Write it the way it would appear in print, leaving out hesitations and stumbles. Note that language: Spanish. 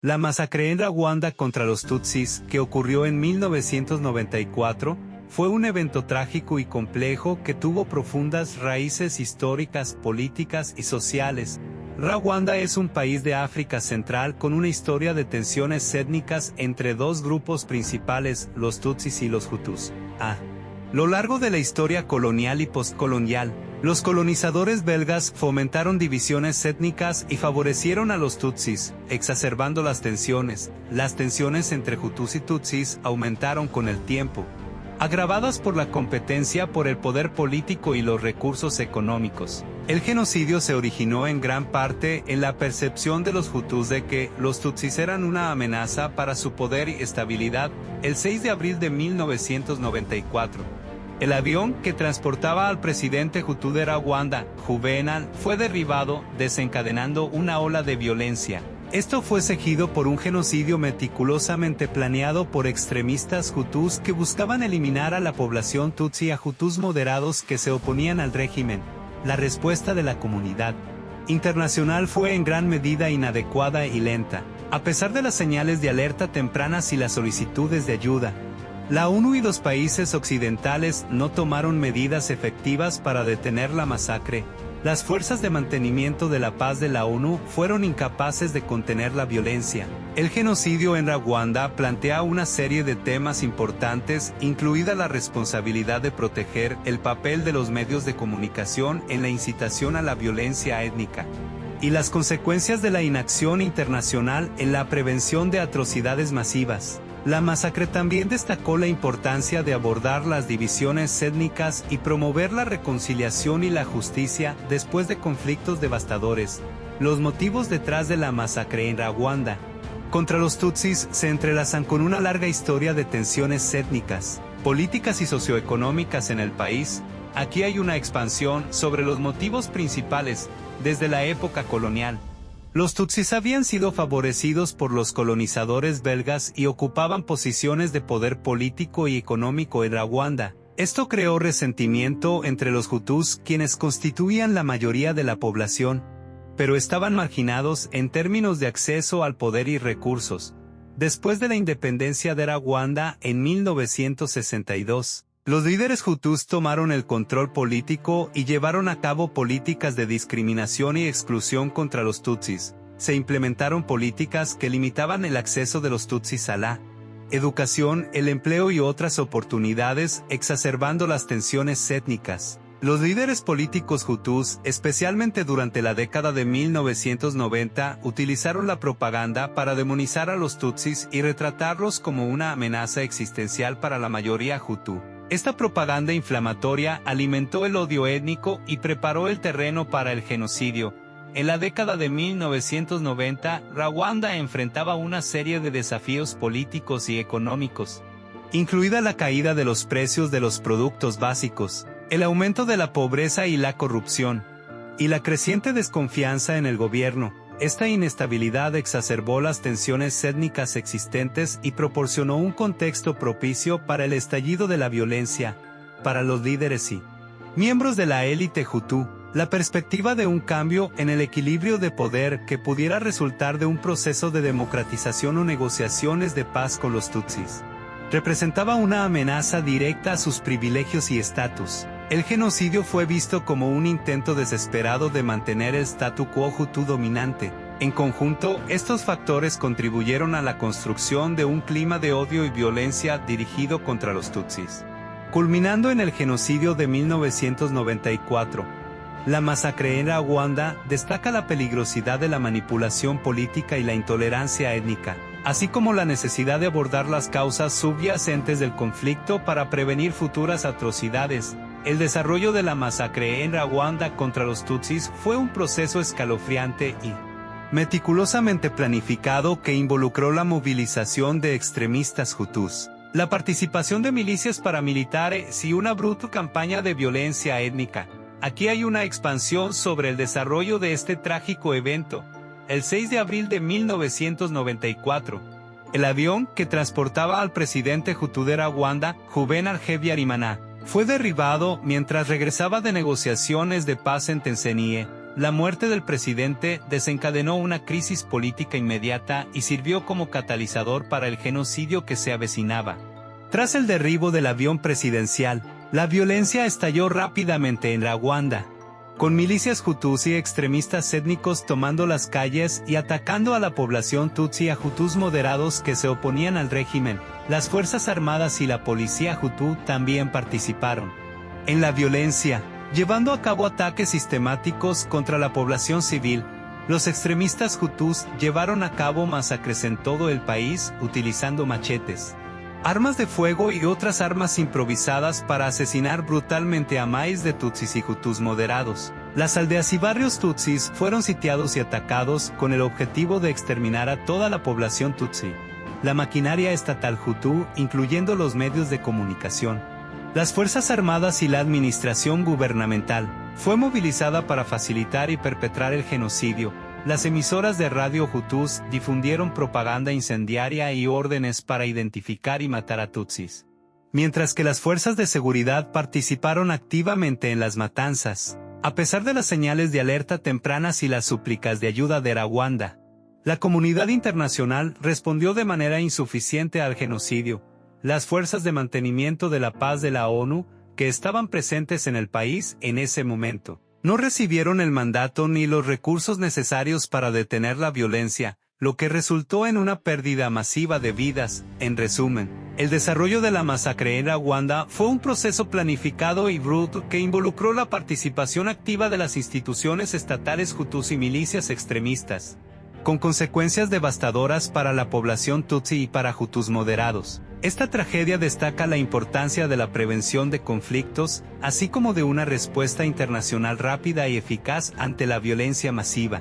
La masacre en Rwanda contra los Tutsis, que ocurrió en 1994, fue un evento trágico y complejo que tuvo profundas raíces históricas, políticas y sociales. Rwanda es un país de África Central con una historia de tensiones étnicas entre dos grupos principales, los Tutsis y los Hutus. A lo largo de la historia colonial y postcolonial, los colonizadores belgas fomentaron divisiones étnicas y favorecieron a los Tutsis, exacerbando las tensiones. Las tensiones entre Hutus y Tutsis aumentaron con el tiempo, agravadas por la competencia por el poder político y los recursos económicos. El genocidio se originó en gran parte en la percepción de los Hutus de que los Tutsis eran una amenaza para su poder y estabilidad. El 6 de abril de 1994. El avión que transportaba al presidente Hutu de Rwanda, Juvenal, fue derribado, desencadenando una ola de violencia. Esto fue seguido por un genocidio meticulosamente planeado por extremistas Hutus que buscaban eliminar a la población Tutsi a Hutus moderados que se oponían al régimen. La respuesta de la comunidad internacional fue en gran medida inadecuada y lenta. A pesar de las señales de alerta tempranas y las solicitudes de ayuda, la ONU y los países occidentales no tomaron medidas efectivas para detener la masacre. Las fuerzas de mantenimiento de la paz de la ONU fueron incapaces de contener la violencia. El genocidio en Rwanda plantea una serie de temas importantes, incluida la responsabilidad de proteger el papel de los medios de comunicación en la incitación a la violencia étnica, y las consecuencias de la inacción internacional en la prevención de atrocidades masivas. La masacre también destacó la importancia de abordar las divisiones étnicas y promover la reconciliación y la justicia después de conflictos devastadores. Los motivos detrás de la masacre en Rwanda contra los Tutsis se entrelazan con una larga historia de tensiones étnicas, políticas y socioeconómicas en el país. Aquí hay una expansión sobre los motivos principales desde la época colonial. Los Tutsis habían sido favorecidos por los colonizadores belgas y ocupaban posiciones de poder político y económico en Rwanda. Esto creó resentimiento entre los Hutus, quienes constituían la mayoría de la población, pero estaban marginados en términos de acceso al poder y recursos. Después de la independencia de Rwanda en 1962, los líderes Hutus tomaron el control político y llevaron a cabo políticas de discriminación y exclusión contra los Tutsis. Se implementaron políticas que limitaban el acceso de los Tutsis a la educación, el empleo y otras oportunidades, exacerbando las tensiones étnicas. Los líderes políticos Hutus, especialmente durante la década de 1990, utilizaron la propaganda para demonizar a los Tutsis y retratarlos como una amenaza existencial para la mayoría Hutu. Esta propaganda inflamatoria alimentó el odio étnico y preparó el terreno para el genocidio. En la década de 1990, Rwanda enfrentaba una serie de desafíos políticos y económicos, incluida la caída de los precios de los productos básicos, el aumento de la pobreza y la corrupción, y la creciente desconfianza en el gobierno. Esta inestabilidad exacerbó las tensiones étnicas existentes y proporcionó un contexto propicio para el estallido de la violencia. Para los líderes y miembros de la élite Hutu, la perspectiva de un cambio en el equilibrio de poder que pudiera resultar de un proceso de democratización o negociaciones de paz con los Tutsis representaba una amenaza directa a sus privilegios y estatus. El genocidio fue visto como un intento desesperado de mantener el statu quo Hutu dominante. En conjunto, estos factores contribuyeron a la construcción de un clima de odio y violencia dirigido contra los Tutsis, culminando en el genocidio de 1994. La masacre en Rwanda destaca la peligrosidad de la manipulación política y la intolerancia étnica, así como la necesidad de abordar las causas subyacentes del conflicto para prevenir futuras atrocidades. El desarrollo de la masacre en Rwanda contra los Tutsis fue un proceso escalofriante y meticulosamente planificado que involucró la movilización de extremistas Hutus, la participación de milicias paramilitares y una brutal campaña de violencia étnica. Aquí hay una expansión sobre el desarrollo de este trágico evento. El 6 de abril de 1994, el avión que transportaba al presidente Hutu de Rwanda, Juvenal Habyarimana, fue derribado mientras regresaba de negociaciones de paz en Tanzania. la muerte del presidente desencadenó una crisis política inmediata y sirvió como catalizador para el genocidio que se avecinaba. Tras el derribo del avión presidencial, la violencia estalló rápidamente en Rwanda, con milicias hutus y extremistas étnicos tomando las calles y atacando a la población tutsi y a hutus moderados que se oponían al régimen. Las Fuerzas Armadas y la policía hutu también participaron en la violencia, llevando a cabo ataques sistemáticos contra la población civil. Los extremistas hutus llevaron a cabo masacres en todo el país utilizando machetes, armas de fuego y otras armas improvisadas para asesinar brutalmente a maíz de tutsis y hutus moderados. Las aldeas y barrios tutsis fueron sitiados y atacados con el objetivo de exterminar a toda la población tutsi. La maquinaria estatal hutu, incluyendo los medios de comunicación, las Fuerzas Armadas y la administración gubernamental, fue movilizada para facilitar y perpetrar el genocidio. Las emisoras de radio hutus difundieron propaganda incendiaria y órdenes para identificar y matar a tutsis, mientras que las fuerzas de seguridad participaron activamente en las matanzas. A pesar de las señales de alerta tempranas y las súplicas de ayuda de Rwanda, la comunidad internacional respondió de manera insuficiente al genocidio. Las fuerzas de mantenimiento de la paz de la ONU, que estaban presentes en el país en ese momento, no recibieron el mandato ni los recursos necesarios para detener la violencia, lo que resultó en una pérdida masiva de vidas. En resumen, el desarrollo de la masacre en Rwanda fue un proceso planificado y bruto que involucró la participación activa de las instituciones estatales hutus y milicias extremistas, con consecuencias devastadoras para la población tutsi y para hutus moderados. Esta tragedia destaca la importancia de la prevención de conflictos, así como de una respuesta internacional rápida y eficaz ante la violencia masiva.